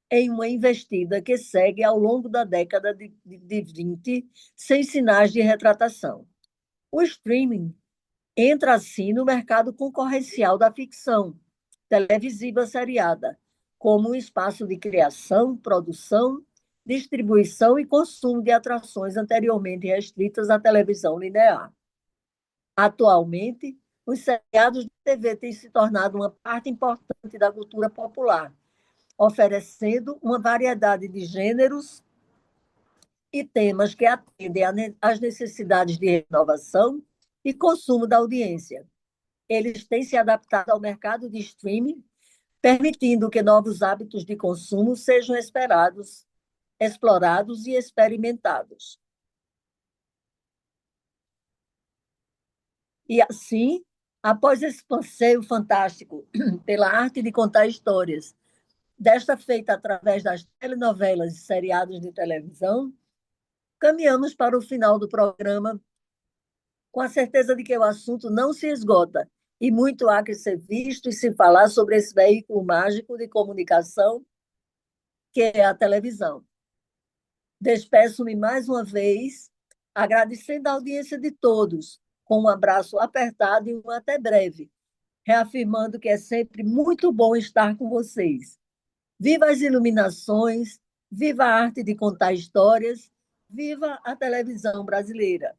em uma investida que segue ao longo da década de 20, sem sinais de retratação. O streaming entra assim no mercado concorrencial da ficção televisiva seriada, como um espaço de criação, produção, distribuição e consumo de atrações anteriormente restritas à televisão linear. Atualmente, os seriados de TV têm se tornado uma parte importante da cultura popular, oferecendo uma variedade de gêneros e temas que atendem às necessidades de renovação e consumo da audiência. Eles têm se adaptado ao mercado de streaming, permitindo que novos hábitos de consumo sejam esperados, explorados e experimentados. E assim, após esse passeio fantástico pela arte de contar histórias, desta feita através das telenovelas e seriados de televisão, caminhamos para o final do programa com a certeza de que o assunto não se esgota e muito há que ser visto e se falar sobre esse veículo mágico de comunicação que é a televisão. Despeço-me mais uma vez, agradecendo a audiência de todos, com um abraço apertado e um até breve, reafirmando que é sempre muito bom estar com vocês. Viva as iluminações, viva a arte de contar histórias, viva a televisão brasileira.